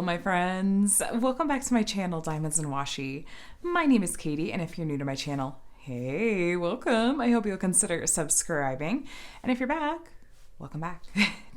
my friends. Welcome back to my channel, Diamonds and Washi. My name is Katie, and if you're new to my channel, hey, welcome. I hope you'll consider subscribing. And if you're back, welcome back.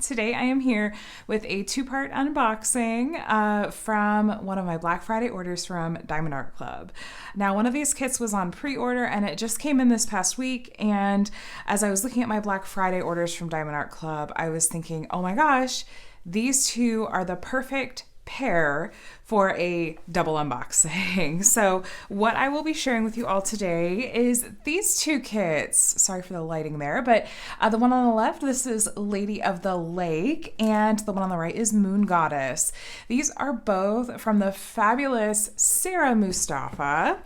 Today I am here with a two-part unboxing from one of my Black Friday orders from Diamond Art Club. Now, one of these kits was on pre-order and it just came in this past week, and as I was looking at my Black Friday orders from Diamond Art Club, I was thinking, oh my gosh, these two are the perfect pair for a double unboxing. So what I will be sharing with you all today is these two kits. Sorry for the lighting there, but the one on the left, this is Lady of the Lake, and the one on the right is Moon Goddess. These are both from the fabulous Sarah Mustafa.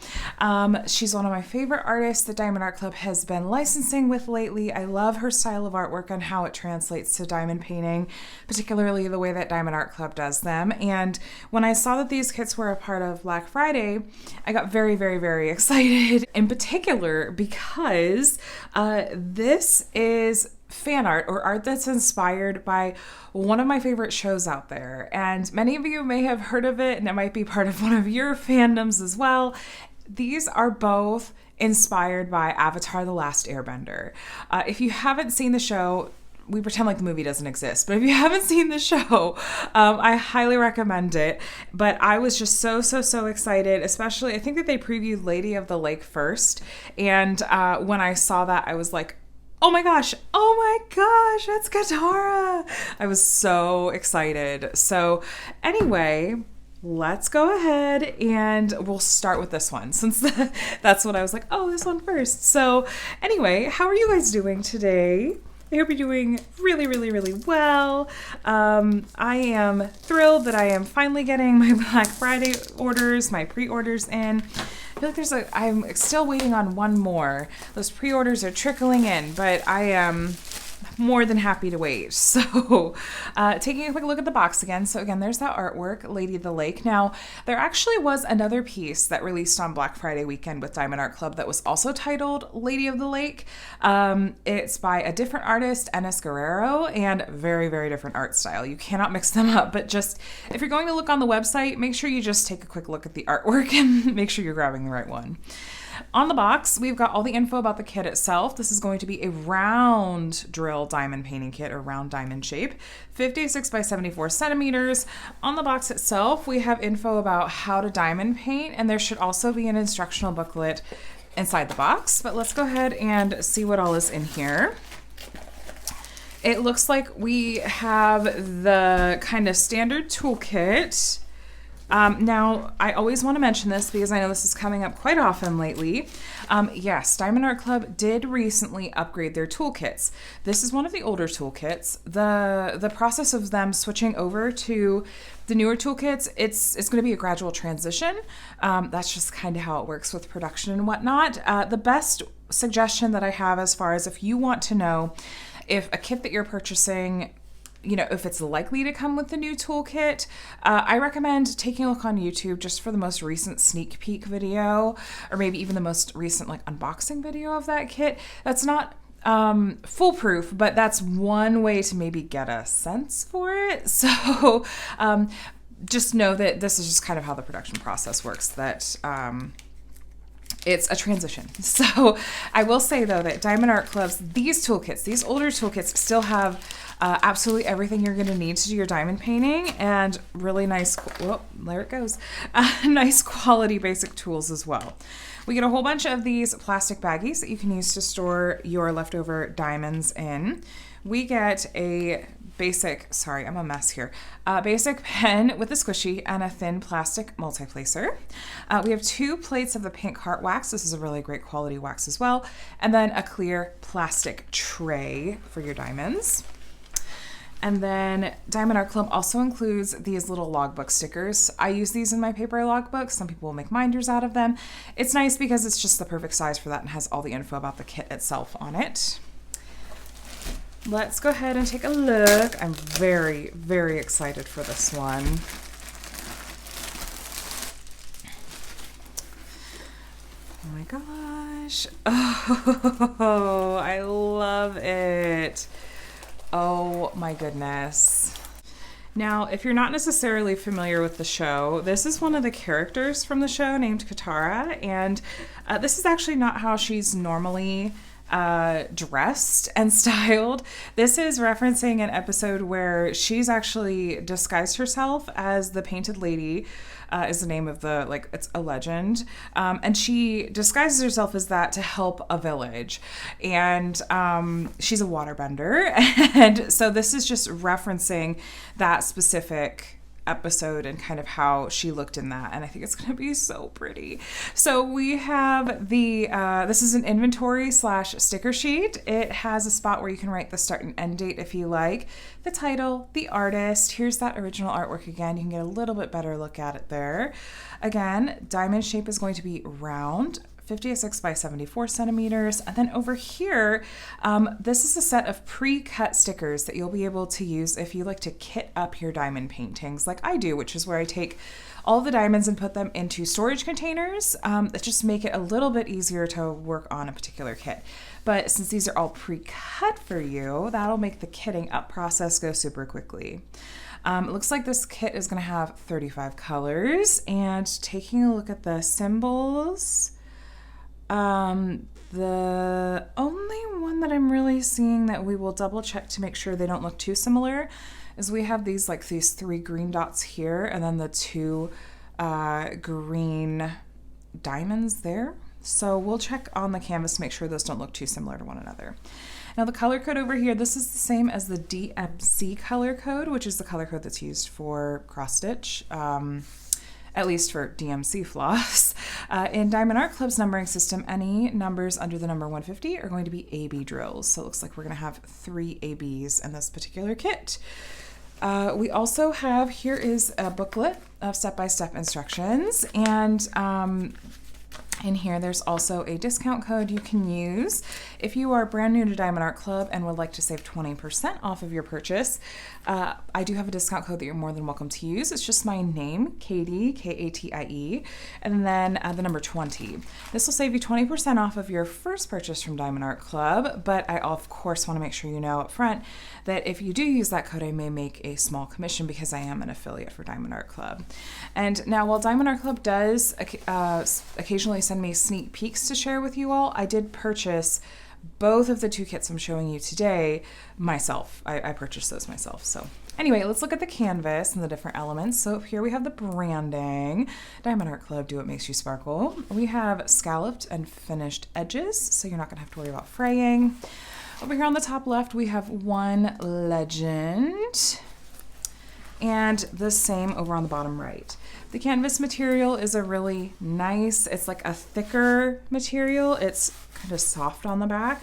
She's one of my favorite artists that Diamond Art Club has been licensing with lately. I love her style of artwork and how it translates to diamond painting, particularly the way that Diamond Art Club does them. And when I saw that these kits were a part of Black Friday, I got very, very, very excited, in particular because this is fan art, or art that's inspired by one of my favorite shows out there. And many of you may have heard of it, and it might be part of one of your fandoms as well. These are both inspired by Avatar: The Last Airbender. If you haven't seen the show, we pretend like the movie doesn't exist, but if you haven't seen the show, I highly recommend it. But I was just so excited, especially I think that they previewed Lady of the Lake first, and when I saw that, I was like, oh my gosh, that's Katara. I was so excited. So anyway, let's go ahead and we'll start with this one, since that's what I was like, oh, this one first. So anyway, how are you guys doing today? I hope you're doing really, really, really well. I am thrilled that I am finally getting my Black Friday orders, my pre-orders in. I feel like I'm still waiting on one more. Those pre-orders are trickling in, but I am more than happy to wait. So taking a quick look at the box again. So again, there's that artwork, Lady of the Lake. Now, there actually was another piece that released on Black Friday weekend with Diamond Art Club that was also titled Lady of the Lake. It's by a different artist, Enes Guerrero, and very, very different art style. You cannot mix them up, but just if you're going to look on the website, make sure you just take a quick look at the artwork and make sure you're grabbing the right one. On the box, we've got all the info about the kit itself. This is going to be a round drill diamond painting kit, or round diamond shape, 56 by 74 centimeters. On the box itself, we have info about how to diamond paint, and there should also be an instructional booklet inside the box. But let's go ahead and see what all is in here. It looks like we have the kind of standard toolkit. Now, I always want to mention this because I know this is coming up quite often lately. Yes, Diamond Art Club did recently upgrade their toolkits. This is one of the older toolkits. The process of them switching over to the newer toolkits, it's going to be a gradual transition. That's just kind of how it works with production and whatnot. The best suggestion that I have, as far as if you want to know if a kit that you're purchasing, you know, if it's likely to come with the new toolkit, I recommend taking a look on YouTube just for the most recent sneak peek video, or maybe even the most recent like unboxing video of that kit. That's not foolproof, but that's one way to maybe get a sense for it. So just know that this is just kind of how the production process works, that it's a transition. So I will say, though, that Diamond Art Club's, these toolkits, these older toolkits, still have absolutely everything you're going to need to do your diamond painting, and really nice, there it goes, nice quality basic tools as well. We get a whole bunch of these plastic baggies that you can use to store your leftover diamonds in. We get a basic, sorry, I'm a mess here, basic pen with a squishy and a thin plastic multi-placer. We have 2 plates of the pink heart wax. This is a really great quality wax as well. And then a clear plastic tray for your diamonds. And then Diamond Art Club also includes these little logbook stickers. I use these in my paper logbooks. Some people will make minders out of them. It's nice because it's just the perfect size for that and has all the info about the kit itself on it. Let's go ahead and take a look. I'm very, very excited for this one. Oh my gosh. Oh, I love it. Oh my goodness. Now, if you're not necessarily familiar with the show, this is one of the characters from the show named Katara, and this is actually not how she's normally dressed and styled. This is referencing an episode where she's actually disguised herself as the Painted Lady, is the name of the, like, it's a legend. And she disguises herself as that to help a village. And she's a waterbender. And so this is just referencing that specific episode and kind of how she looked in that, and I think it's going to be so pretty. So we have the this is an inventory / sticker sheet. It has a spot where you can write the start and end date if you like, the title, the artist. Here's that original artwork again. You can get a little bit better look at it there. Again, diamond shape is going to be round, 56 by 74 centimeters. And then over here, this is a set of pre-cut stickers that you'll be able to use if you like to kit up your diamond paintings like I do, which is where I take all the diamonds and put them into storage containers that just make it a little bit easier to work on a particular kit. But since these are all pre-cut for you, that'll make the kitting up process go super quickly. It looks like this kit is going to have 35 colors, and taking a look at the symbols, the only one that I'm really seeing that we will double check to make sure they don't look too similar is we have these 3 green dots here and then the 2 green diamonds there. So we'll check on the canvas to make sure those don't look too similar to one another. Now the color code over here, this is the same as the DMC color code, which is the color code that's used for cross stitch. At least for DMC floss. In Diamond Art Club's numbering system, any numbers under the number 150 are going to be AB drills. So it looks like we're going to have 3 ABs in this particular kit. We also have, here is a booklet of step-by-step instructions, and in here there's also a discount code you can use if you are brand new to Diamond Art Club and would like to save 20% off of your purchase. I do have a discount code that you're more than welcome to use. It's just my name, Katie, Katie, and then the number 20. This will save you 20% off of your first purchase from Diamond Art Club, but I of course want to make sure you know up front that if you do use that code, I may make a small commission because I am an affiliate for Diamond Art Club. And now, while Diamond Art Club does occasionally send me sneak peeks to share with you all, I did purchase both of the 2 kits I'm showing you today myself. I purchased those myself. So anyway, let's look at the canvas and the different elements. So here we have the branding, Diamond Art Club, do what makes you sparkle. We have scalloped and finished edges, so you're not gonna have to worry about fraying. Over here on the top left, we have one legend, and the same over on the bottom right. The canvas material is a really nice, it's like a thicker material. It's kind of soft on the back.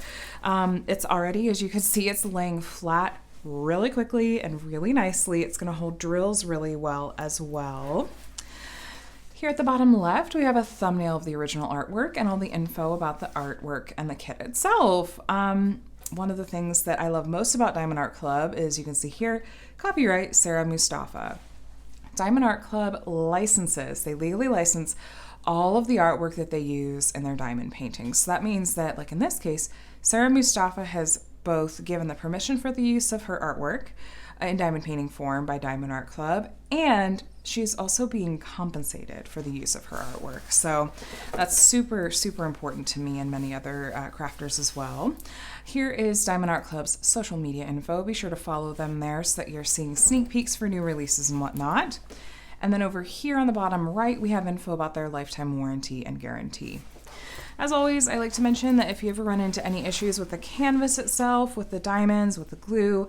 It's already, as you can see, it's laying flat really quickly and really nicely. It's going to hold drills really well as well. Here at the bottom left, we have a thumbnail of the original artwork and all the info about the artwork and the kit itself. One of the things that I love most about Diamond Art Club is, you can see here, copyright Sarah Mustafa. Diamond Art Club licenses, they legally license all of the artwork that they use in their diamond paintings. So that means that, like in this case, Sarah Mustafa has both given the permission for the use of her artwork in diamond painting form by Diamond Art Club, and she's also being compensated for the use of her artwork. So that's super, super important to me and many other crafters as well. Here is Diamond Art Club's social media info. Be sure to follow them there so that you're seeing sneak peeks for new releases and whatnot. And then over here on the bottom right, we have info about their lifetime warranty and guarantee. As always, I like to mention that if you ever run into any issues with the canvas itself, with the diamonds, with the glue,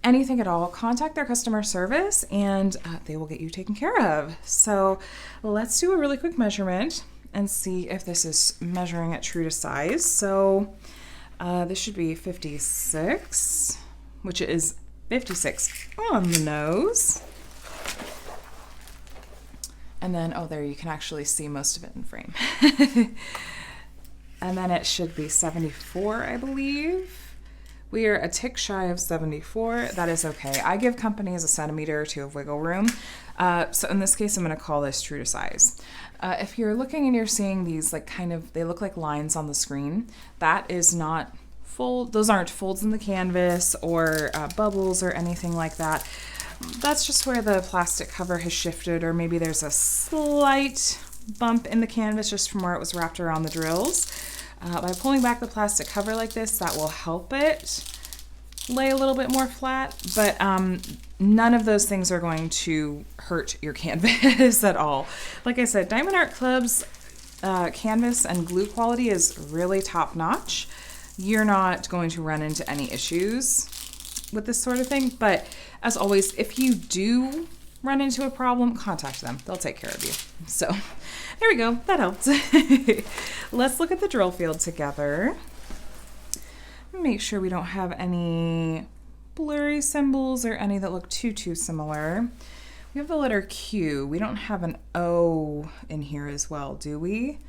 anything at all, contact their customer service and they will get you taken care of. So let's do a really quick measurement and see if this is measuring it true to size. So this should be 56, which is 56 on the nose. And then, oh, there you can actually see most of it in frame. And then it should be 74, I believe. We are a tick shy of 74. That is okay. I give companies a centimeter or 2 of wiggle room. So in this case, I'm going to call this true to size. If you're looking and you're seeing these like kind of, they look like lines on the screen, that is not fold. Those aren't folds in the canvas or bubbles or anything like that. that's just where the plastic cover has shifted, or maybe there's a slight bump in the canvas just from where it was wrapped around the drills. By pulling back the plastic cover like this, that will help it lay a little bit more flat, but none of those things are going to hurt your canvas at all. Like I said, Diamond Art Club's canvas and glue quality is really top notch. You're not going to run into any issues with this sort of thing, but as always, if you do run into a problem, contact them. They'll take care of you. So there we go, that helped. Let's look at the drill field together. Make sure we don't have any blurry symbols or any that look too similar. We have the letter Q. We don't have an O in here as well, do we?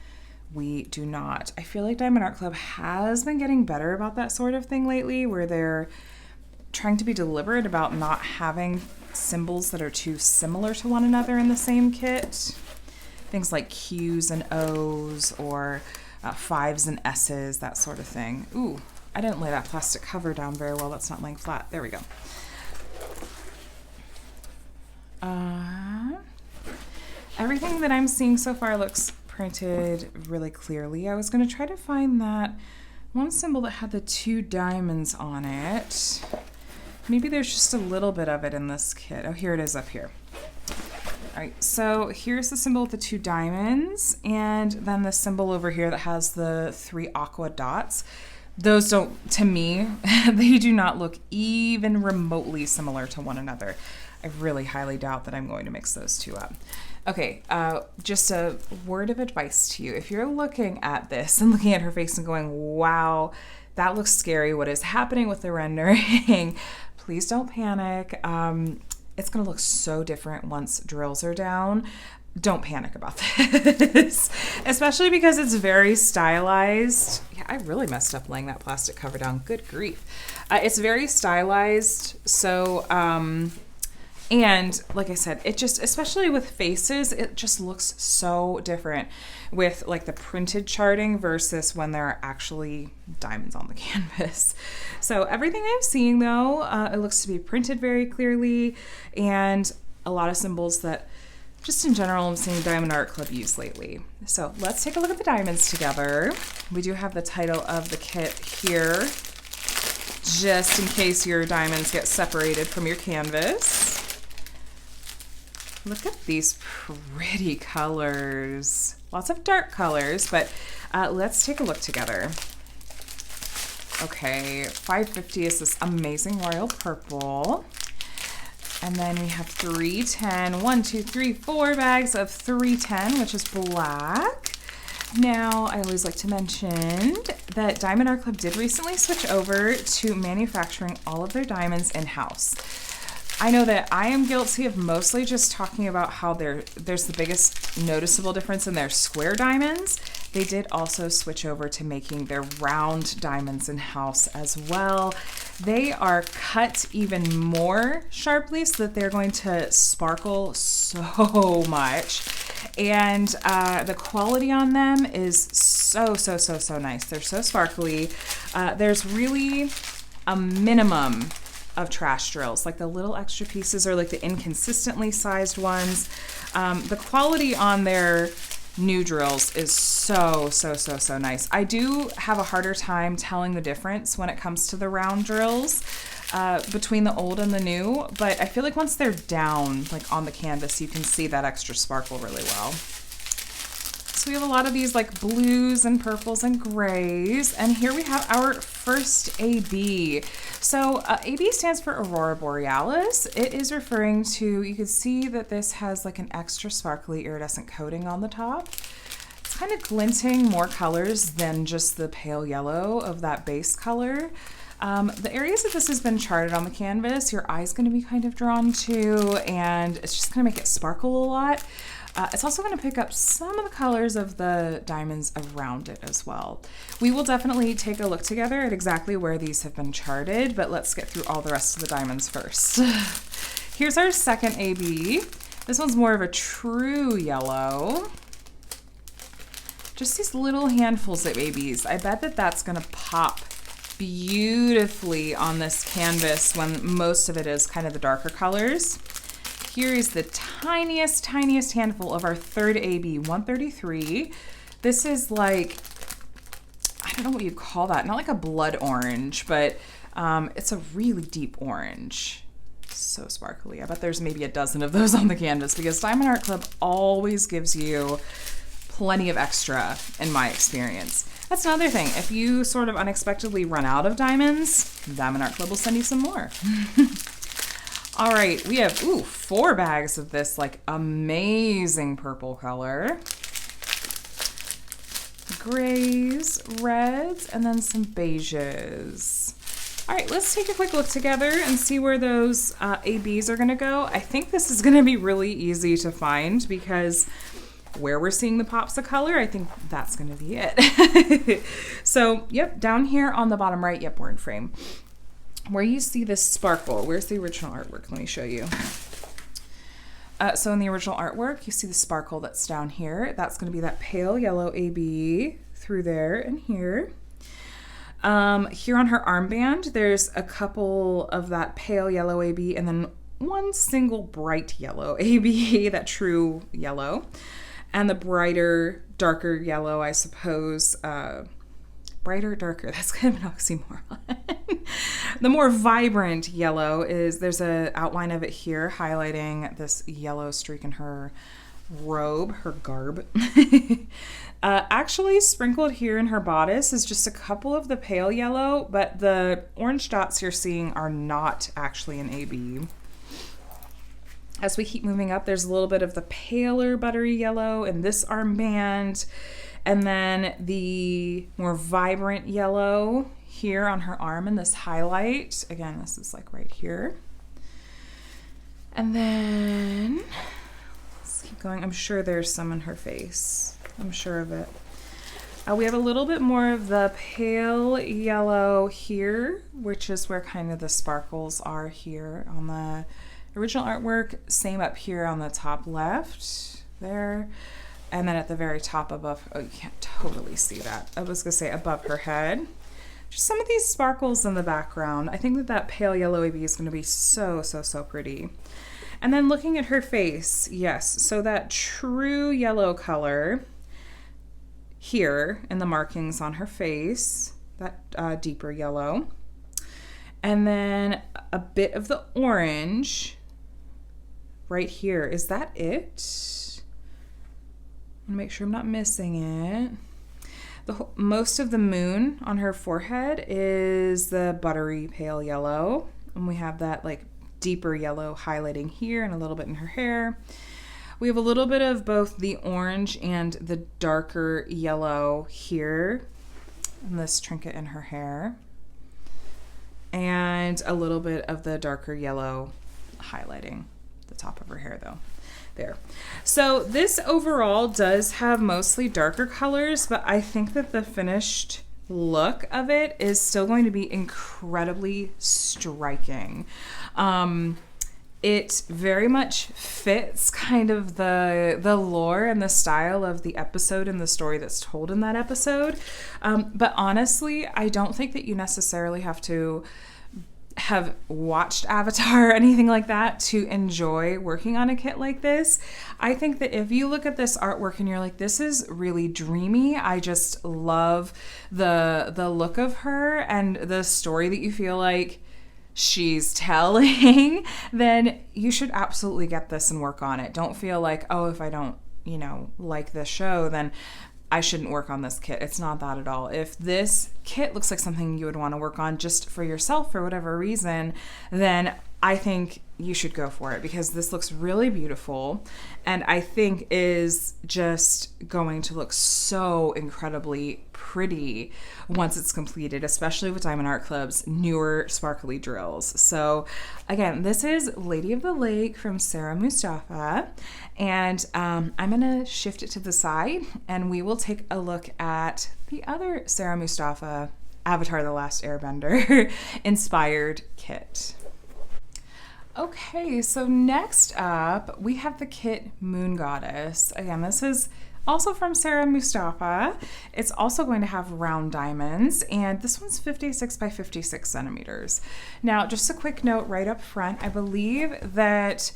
We do not. I feel like Diamond Art Club has been getting better about that sort of thing lately, where they're trying to be deliberate about not having symbols that are too similar to one another in the same kit. Things like Q's and O's, or 5s and S's, that sort of thing. Ooh, I didn't lay that plastic cover down very well. That's not laying flat. There we go. Everything that I'm seeing so far looks printed really clearly. I was going to try to find that one symbol that had the 2 diamonds on it. Maybe there's just a little bit of it in this kit. Oh, here it is up here. All right, so here's the symbol with the 2 diamonds, and then the symbol over here that has the 3 aqua dots. Those don't, to me, they do not look even remotely similar to one another. I really highly doubt that I'm going to mix those 2 up. Okay, just a word of advice to you. If you're looking at this and looking at her face and going, wow, that looks scary, what is happening with the rendering? Please don't panic. It's gonna look so different once drills are down. Don't panic about this, especially because it's very stylized. Yeah, I really messed up laying that plastic cover down. Good grief. It's very stylized, so, and like I said, it just, especially with faces, it just looks so different with like the printed charting versus when there are actually diamonds on the canvas. So everything I'm seeing though, it looks to be printed very clearly, and a lot of symbols that just in general I'm seeing Diamond Art Club use lately. So let's take a look at the diamonds together. We do have the title of the kit here, just in case your diamonds get separated from your canvas. Look at these pretty colors. Lots of dark colors, but let's take a look together. Okay, 550 is this amazing royal purple. And then we have 310, 1, 2, 3, 4 bags of 310, which is black. Now, I always like to mention that Diamond Art Club did recently switch over to manufacturing all of their diamonds in-house. I know that I am guilty of mostly just talking about how there's the biggest noticeable difference in their square diamonds. They did also switch over to making their round diamonds in-house as well. They are cut even more sharply so that they're going to sparkle so much. And the quality on them is so nice. They're so sparkly. There's really a minimum of trash drills, like the little extra pieces or like the inconsistently sized ones. The quality on their new drills is so nice. I do have a harder time telling the difference when it comes to the round drills between the old and the new, but I feel like once they're down, like on the canvas, you can see that extra sparkle really well. So we have a lot of these like blues and purples and grays, and here we have our first AB. So AB stands for Aurora Borealis. It is referring to, you can see that this has like an extra sparkly iridescent coating on the top. It's kind of glinting more colors than just the pale yellow of that base color. The areas that this has been charted on the canvas, your eye's going to be kind of drawn to, and it's just going to make it sparkle a lot. It's also going to pick up some of the colors of the diamonds around it as well. We will definitely take a look together at exactly where these have been charted, but let's get through all the rest of the diamonds first. Here's our second AB. This one's more of a true yellow. Just these little handfuls of ABs. I bet that that's going to pop beautifully on this canvas when most of it is kind of the darker colors. Here is the tiniest handful of our third AB, 133. This is like, I don't know what you'd call that. Not like a blood orange, but it's a really deep orange. So sparkly. I bet there's maybe a dozen of those on the canvas because Diamond Art Club always gives you plenty of extra in my experience. That's another thing. If you sort of unexpectedly run out of diamonds, Diamond Art Club will send you some more. All right, we have, 4 bags of this like amazing purple color. Grays, reds, and then some beiges. All right, let's take a quick look together and see where those ABs are gonna go. I think this is gonna be really easy to find because where we're seeing the pops of color, I think that's gonna be it. So, yep, down here on the bottom right, yep, we're in frame. Where you see this sparkle, where's the original artwork? Let me show you. So in the original artwork, you see the sparkle that's down here. That's going to be that pale yellow AB through there and here. Here on her armband, there's a couple of that pale yellow AB and then one single bright yellow AB, that true yellow. And the brighter, darker yellow, I suppose, brighter, darker, that's kind of an oxymoron. The more vibrant yellow is, there's an outline of it here highlighting this yellow streak in her robe, her garb. Actually sprinkled here in her bodice is just a couple of the pale yellow, but the orange dots you're seeing are not actually an AB. As we keep moving up, there's a little bit of the paler buttery yellow in this armband. And then the more vibrant yellow here on her arm in this highlight. Again, this is like right here. And then, let's keep going. I'm sure there's some in her face. I'm sure of it. We have a little bit more of the pale yellow here, which is where kind of the sparkles are here on the original artwork. Same up here on the top left there. And then at the very top above, oh, you can't totally see that. I was gonna say above her head. Just some of these sparkles in the background. I think that that pale yellow AB is gonna be so pretty. And then looking at her face, yes, so that true yellow color here in the markings on her face, that deeper yellow. And then a bit of the orange right here. Is that it? Make sure I'm not missing it. Most of the moon on her forehead is the buttery pale yellow. And we have that like deeper yellow highlighting here and a little bit in her hair. We have a little bit of both the orange and the darker yellow here in this trinket in her hair. And a little bit of the darker yellow highlighting the top of her hair though. There. So this overall does have mostly darker colors, but I think that the finished look of it is still going to be incredibly striking. It very much fits kind of the lore and the style of the episode and the story that's told in that episode. But honestly, I don't think that you necessarily have to have watched Avatar or anything like that to enjoy working on a kit like this. I think that if you look at this artwork and you're like, this is really dreamy, I just love the look of her and the story that you feel like she's telling, then you should absolutely get this and work on it. Don't feel like, oh, if I don't, like this show, then I shouldn't work on this kit. It's not that at all. If this kit looks like something you would want to work on just for yourself for whatever reason, then I think you should go for it because this looks really beautiful and I think is just going to look so incredibly pretty once it's completed, especially with Diamond Art Club's newer sparkly drills. So again, this is Lady of the Lake from Sarah Mustafa, and I'm gonna shift it to the side and we will take a look at the other Sarah Mustafa Avatar: The Last Airbender inspired kit. Okay, so next up we have the kit Moon Goddess. Again, this is Also from Sarah Mustafa. It's also going to have round diamonds, and this one's 56 by 56 centimeters. Now, just a quick note right up front, I believe that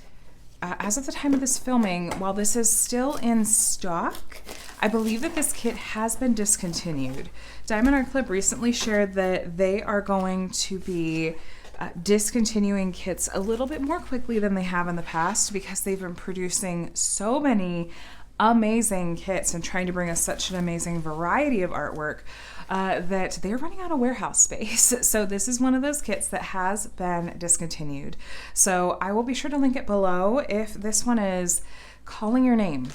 as of the time of this filming, while this is still in stock, I believe that this kit has been discontinued. Diamond Art Club recently shared that they are going to be discontinuing kits a little bit more quickly than they have in the past because they've been producing so many amazing kits and trying to bring us such an amazing variety of artwork that they're running out of warehouse space. So this is one of those kits that has been discontinued. So I will be sure to link it below. If this one is calling your name,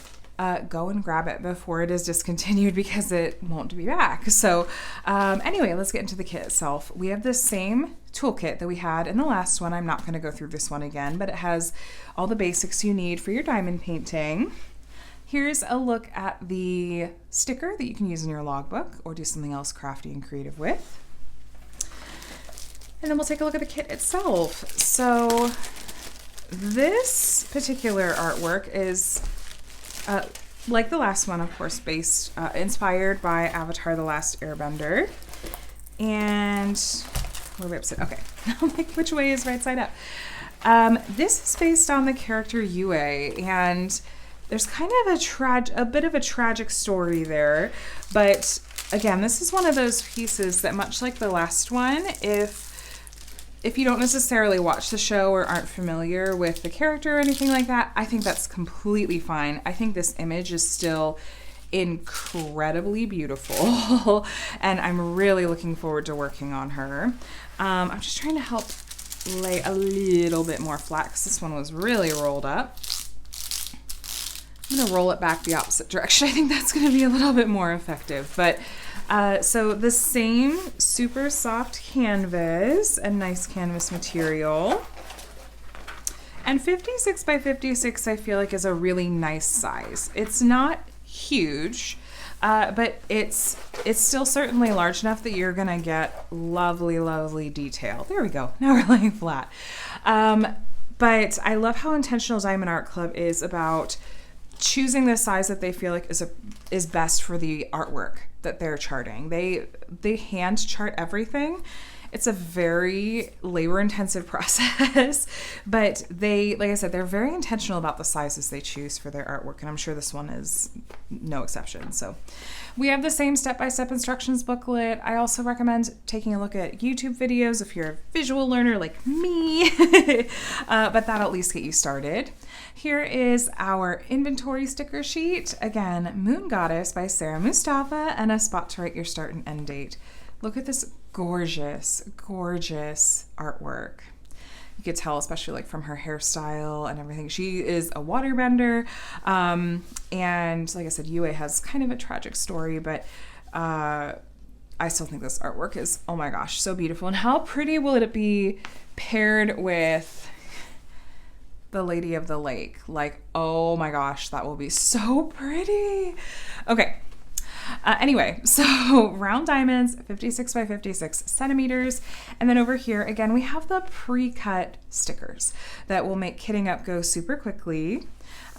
go and grab it before it is discontinued because it won't be back. So anyway, let's get into the kit itself. We have the same toolkit that we had in the last one. I'm not going to go through this one again, but it has all the basics you need for your diamond painting. Here's a look at the sticker that you can use in your logbook or do something else crafty and creative with. And then we'll take a look at the kit itself. So this particular artwork is like the last one, of course, inspired by Avatar: The Last Airbender. And where are we upside? Okay, like which way is right side up? This is based on the character Yue, and there's kind of a bit of a tragic story there. But again, this is one of those pieces that, much like the last one, if you don't necessarily watch the show or aren't familiar with the character or anything like that, I think that's completely fine. I think this image is still incredibly beautiful and I'm really looking forward to working on her. I'm just trying to help lay a little bit more flat because this one was really rolled up. I'm going to roll it back the opposite direction. I think that's going to be a little bit more effective. But so the same super soft canvas and nice canvas material. And 56 by 56 I feel like is a really nice size. It's not huge, but it's still certainly large enough that you're going to get lovely, lovely detail. There we go. Now we're laying flat. But I love how intentional Diamond Art Club is about choosing the size that they feel like is best for the artwork that they're charting. They hand chart everything. It's a very labor-intensive process, but like I said, they're very intentional about the sizes they choose for their artwork, and I'm sure this one is no exception. So we have the same step-by-step instructions booklet. I also recommend taking a look at YouTube videos if you're a visual learner like me, but that'll at least get you started. Here is our inventory sticker sheet. Again, Moon Goddess by Sarah Mustafa, and a spot to write your start and end date. Look at this gorgeous, gorgeous artwork. You could tell, especially like from her hairstyle and everything. She is a waterbender. And like I said, Yue has kind of a tragic story, but I still think this artwork is, oh my gosh, so beautiful. And how pretty will it be paired with the Lady of the Lake? Like, oh my gosh, that will be so pretty. Okay. Anyway, so round diamonds, 56 by 56 centimeters. And then over here, again, we have the pre-cut stickers that will make kitting up go super quickly.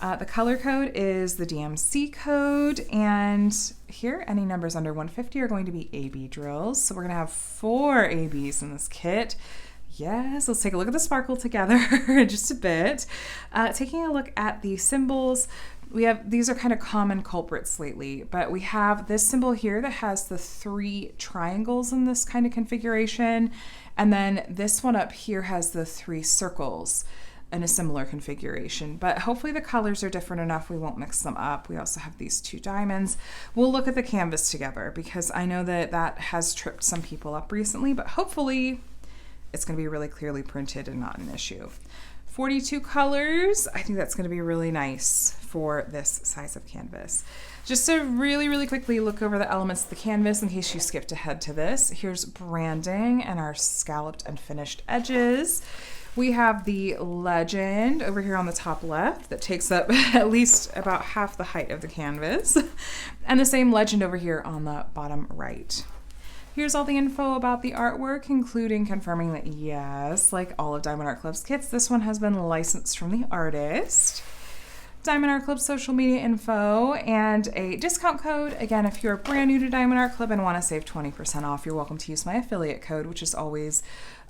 The color code is the DMC code. And here, any numbers under 150 are going to be AB drills. So we're going to have 4 ABs in this kit. Yes, let's take a look at the sparkle together in just a bit. Taking a look at the symbols, these are kind of common culprits lately, but we have this symbol here that has the 3 triangles in this kind of configuration, and then this one up here has the 3 circles in a similar configuration, but hopefully the colors are different enough we won't mix them up. We also have these 2 diamonds. We'll look at the canvas together because I know that has tripped some people up recently, but hopefully it's going to be really clearly printed and not an issue. 42 colors. I think that's going to be really nice for this size of canvas. Just to really, really quickly look over the elements of the canvas in case you skipped ahead to this. Here's branding and our scalloped and finished edges. We have the legend over here on the top left that takes up at least about half the height of the canvas. And the same legend over here on the bottom right. Here's all the info about the artwork, including confirming that yes, like all of Diamond Art Club's kits, this one has been licensed from the artist. Diamond Art Club social media info and a discount code. Again, if you're brand new to Diamond Art Club and want to save 20% off, you're welcome to use my affiliate code, which is always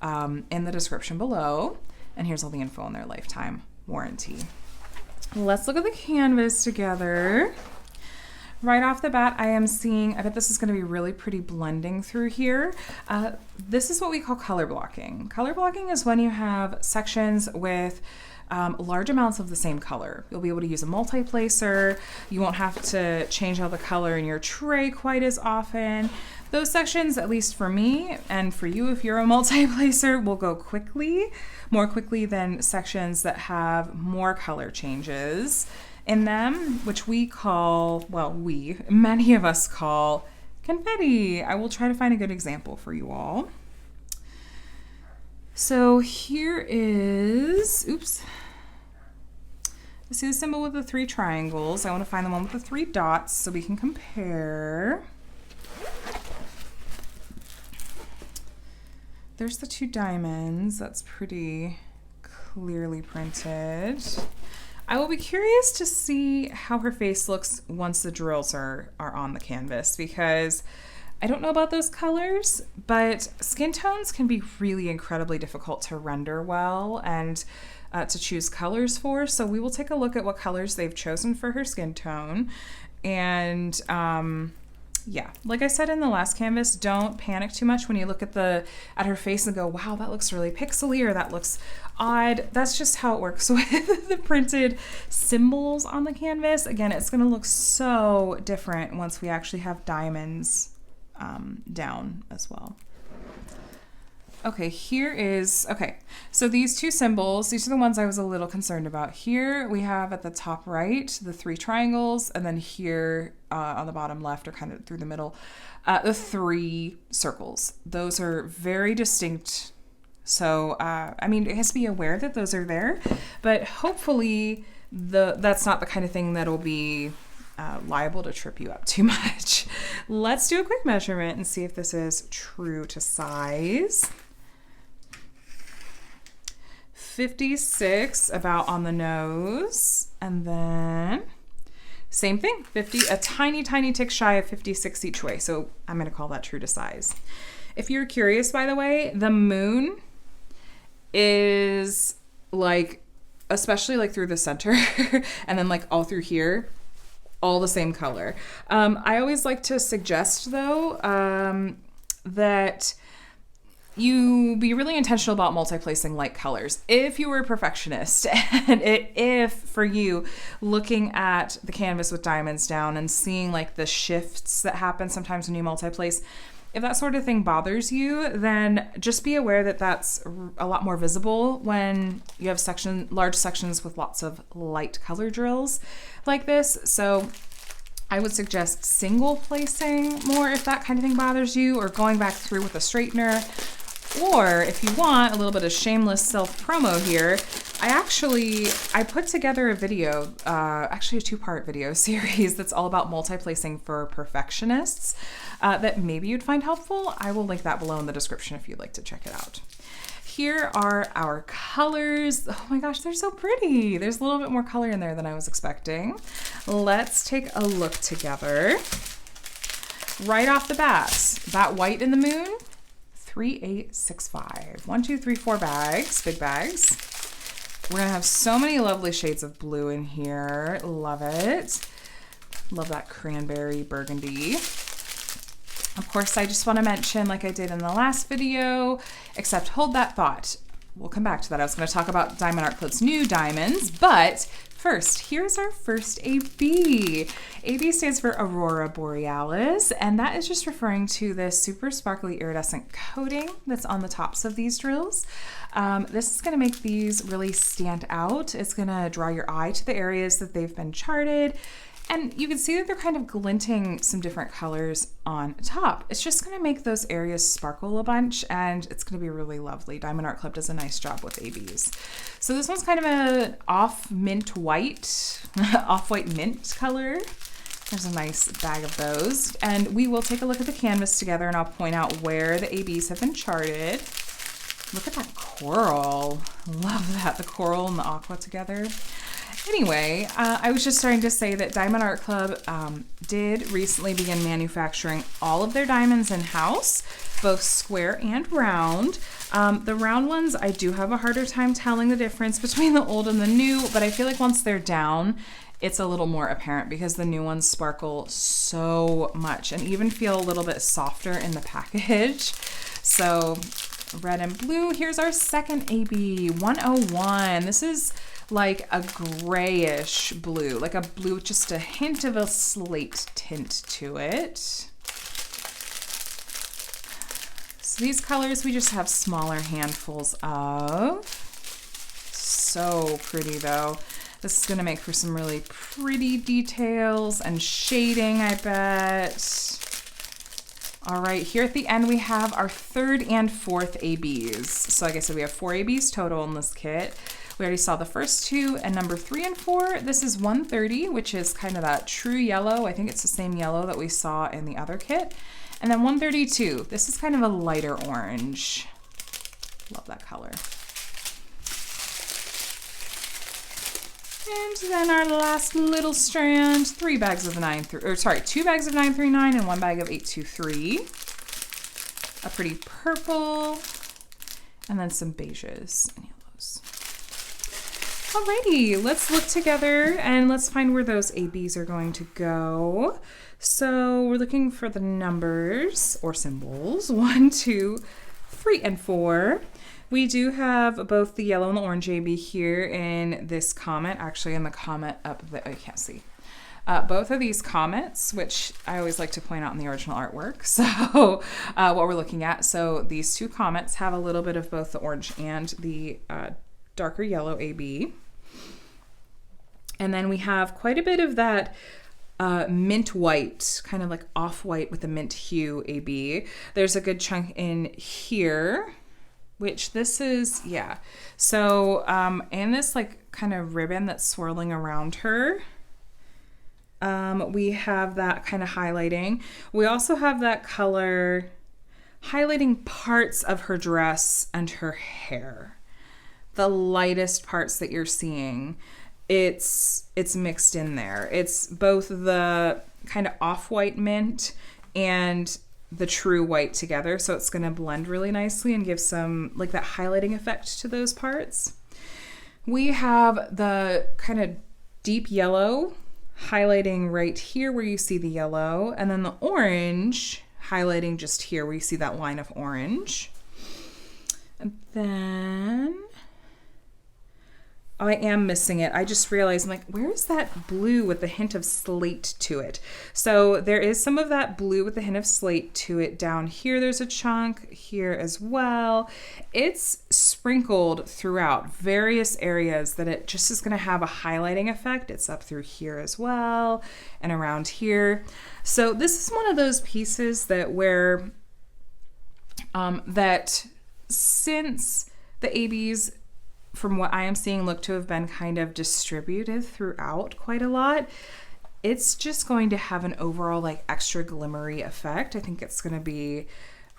in the description below. And here's all the info on their lifetime warranty. Let's look at the canvas together. Right off the bat, I am seeing, I bet this is going to be really pretty blending through here. This is what we call color blocking. Color blocking is when you have sections with large amounts of the same color. You'll be able to use a multi-placer. You won't have to change out the color in your tray quite as often. Those sections, at least for me and for you if you're a multi-placer, will go quickly, more quickly than sections that have more color changes in them, which we call, well, many of us call confetti. I will try to find a good example for you all. So here is, oops. I see the symbol with the 3 triangles. I want to find the one with the 3 dots so we can compare. There's the 2 diamonds. That's pretty clearly printed. I will be curious to see how her face looks once the drills are on the canvas, because I don't know about those colors, but skin tones can be really incredibly difficult to render well and to choose colors for. So we will take a look at what colors they've chosen for her skin tone. And yeah, like I said in the last canvas, don't panic too much when you look at her face and go, wow, that looks really pixely, or that looks odd. That's just how it works with the printed symbols on the canvas. Again, it's going to look so different once we actually have diamonds down as well. Okay, so these 2 symbols, these are the ones I was a little concerned about. Here we have at the top right, the 3 triangles, and then here on the bottom left, or kind of through the middle, the 3 circles. Those are very distinct. So, I mean, it has to be aware that those are there, but hopefully that's not the kind of thing that'll be liable to trip you up too much. Let's do a quick measurement and see if this is true to size. 56 about on the nose, and then same thing, 50, a tiny tick shy of 56 each way. So I'm going to call that true to size. If you're curious, by the way, the moon is like, especially like through the center and then like all through here, all the same color. I always like to suggest though that you be really intentional about multi-placing light colors if you were a perfectionist, and if for you looking at the canvas with diamonds down and seeing like the shifts that happen sometimes when you multi-place, if that sort of thing bothers you, then just be aware that that's a lot more visible when you have large sections with lots of light color drills like this. So I would suggest single placing more if that kind of thing bothers you, or going back through with a straightener. Or if you want a little bit of shameless self-promo here, I put together a video, actually a 2-part video series that's all about multi-placing for perfectionists that maybe you'd find helpful. I will link that below in the description if you'd like to check it out. Here are our colors. Oh my gosh, they're so pretty. There's a little bit more color in there than I was expecting. Let's take a look together. Right off the bat, that white in the moon, 3865. 1, 2, 3, 4 bags, big bags. We're gonna have so many lovely shades of blue in here. Love it. Love that cranberry burgundy. Of course, I just want to mention, like I did in the last video, except hold that thought. We'll come back to that. I was going to talk about Diamond Art Club's new diamonds, but first, here's our first AB. AB stands for Aurora Borealis, and that is just referring to this super sparkly iridescent coating that's on the tops of these drills. This is going to make these really stand out. It's going to draw your eye to the areas that they've been charted. And you can see that they're kind of glinting some different colors on top. It's just going to make those areas sparkle a bunch, and it's going to be really lovely. Diamond Art Club does a nice job with ABs. So this one's kind of an off-white mint color. There's a nice bag of those. And we will take a look at the canvas together, and I'll point out where the ABs have been charted. Look at that coral. Love that, the coral and the aqua together. Anyway, I was just starting to say that Diamond Art Club did recently begin manufacturing all of their diamonds in-house, both square and round. The round ones, I do have a harder time telling the difference between the old and the new, but I feel like once they're down, it's a little more apparent because the new ones sparkle so much and even feel a little bit softer in the package. So red and blue, here's our second AB, 101. This is like a grayish blue, like a blue with just a hint of a slate tint to it. So these colors we just have smaller handfuls of. So pretty though. This is gonna make for some really pretty details and shading, I bet. All right, here at the end we have our third and fourth ABs. So like I said, we have 4 ABs total in this kit. We already saw the first 2, and number 3 and 4, this is 130, which is kind of that true yellow. I think it's the same yellow that we saw in the other kit. And then 132, this is kind of a lighter orange. Love that color. And then our last little strand, 2 bags of 939 and 1 bag of 823. A pretty purple, and then some beiges and yellows. Alrighty, let's look together and let's find where those ABs are going to go. So we're looking for the numbers or symbols, 1, 2, 3, and 4. We do have both the yellow and the orange AB here in this comet, actually in the comet up there, you can't see. Both of these comets, which I always like to point out in the original artwork. So what we're looking at, so these 2 comets have a little bit of both the orange and the darker yellow AB. And then we have quite a bit of that mint white, kind of like off-white with a mint hue AB. There's a good chunk in here, which this is, yeah. So, and this like kind of ribbon that's swirling around her, we have that kind of highlighting. We also have that color highlighting parts of her dress and her hair. The lightest parts that you're seeing, it's mixed in there. It's both the kind of off-white mint and the true white together, so it's going to blend really nicely and give some like that highlighting effect to those parts. We have the kind of deep yellow highlighting right here where you see the yellow, and then the orange highlighting just here where you see that line of orange. And then I am missing it. I just realized, I'm like, where's that blue with the hint of slate to it? So there is some of that blue with the hint of slate to it down here. There's a chunk here as well. It's sprinkled throughout various areas that it just is going to have a highlighting effect. It's up through here as well and around here. So this is one of those pieces that where that since the ABs, from what I am seeing, look to have been kind of distributed throughout quite a lot, it's just going to have an overall like extra glimmery effect. I think it's going to be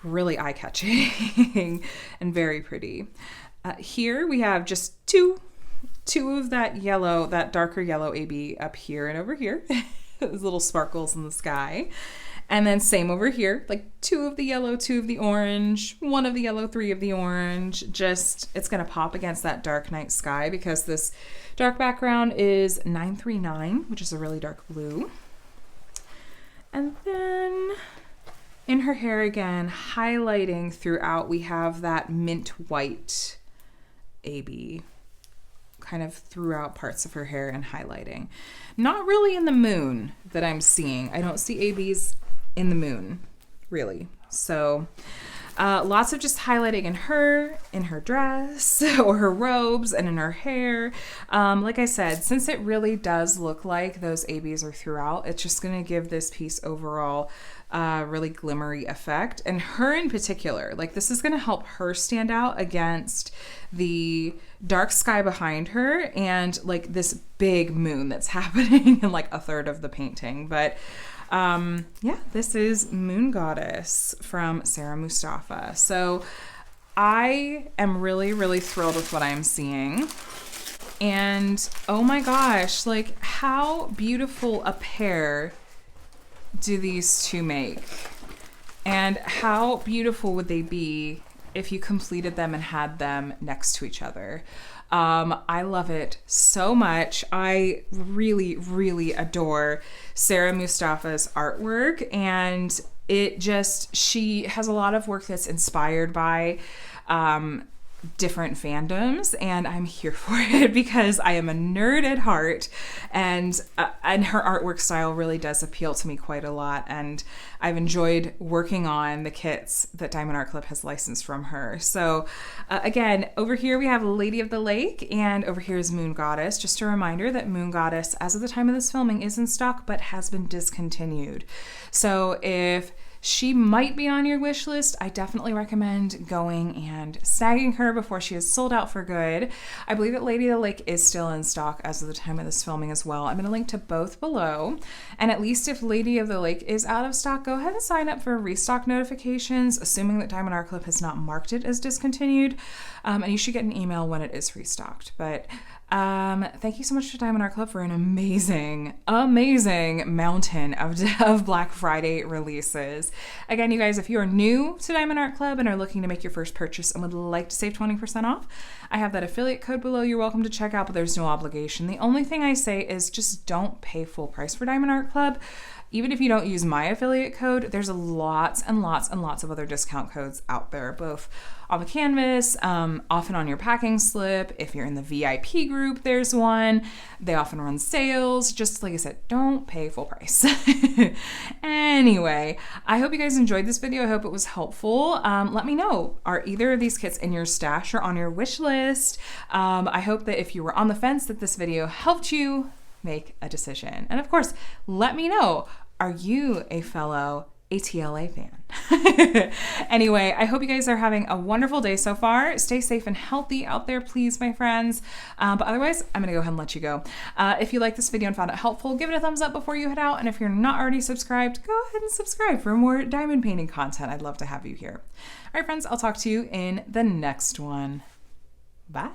really eye-catching and very pretty. Here we have just two of that yellow, that darker yellow AB up here and over here. Those little sparkles in the sky. And then same over here, like 2 of the yellow, 2 of the orange, 1 of the yellow, 3 of the orange. Just, it's going to pop against that dark night sky because this dark background is 939, which is a really dark blue. And then in her hair again, highlighting throughout, we have that mint white AB kind of throughout parts of her hair and highlighting. Not really in the moon that I'm seeing. I don't see ABs in the moon, really. So lots of just highlighting in her dress or her robes and in her hair. Like I said, since it really does look like those ABs are throughout, it's just going to give this piece overall really glimmery effect. And her in particular, like this is going to help her stand out against the dark sky behind her and like this big moon that's happening in like a third of the painting. But yeah, this is Moon Goddess from Sarah Mustafa. So I am really, really thrilled with what I'm seeing. And oh my gosh, like how beautiful a pair do these two make? And how beautiful would they be if you completed them and had them next to each other? I love it so much. I really, really adore Sarah Mustafa's artwork, and she has a lot of work that's inspired by different fandoms, and I'm here for it because I am a nerd at heart, and her artwork style really does appeal to me quite a lot, and I've enjoyed working on the kits that Diamond Art Club has licensed from her. So again, over here we have Lady of the Lake, and over here is Moon Goddess. Just a reminder that Moon Goddess, as of the time of this filming, is in stock but has been discontinued. So if she might be on your wish list, I definitely recommend going and snagging her before she is sold out for good. I believe that Lady of the Lake is still in stock as of the time of this filming as well. I'm going to link to both below. And at least if Lady of the Lake is out of stock, go ahead and sign up for restock notifications, assuming that Diamond Art Club has not marked it as discontinued. And you should get an email when it is restocked. But thank you so much to Diamond Art Club for an amazing mountain of Black Friday releases. Again, you guys, if you are new to Diamond Art Club and are looking to make your first purchase and would like to save 20% off, I have that affiliate code below you're welcome to check out, but there's no obligation. The only thing I say is just don't pay full price for Diamond Art Club. Even if you don't use my affiliate code, there's lots and lots and lots of other discount codes out there, both on the canvas, often on your packing slip. If you're in the VIP group, there's one. They often run sales. Just like I said, don't pay full price. Anyway, I hope you guys enjoyed this video. I hope it was helpful. Let me know, are either of these kits in your stash or on your wish list? I hope that if you were on the fence, that this video helped you make a decision. And of course, let me know, are you a fellow ATLA fan? Anyway, I hope you guys are having a wonderful day so far. Stay safe and healthy out there, please, my friends. But otherwise, I'm gonna go ahead and let you go. If you liked this video and found it helpful, give it a thumbs up before you head out. And if you're not already subscribed, go ahead and subscribe for more diamond painting content. I'd love to have you here. All right, friends, I'll talk to you in the next one. Bye.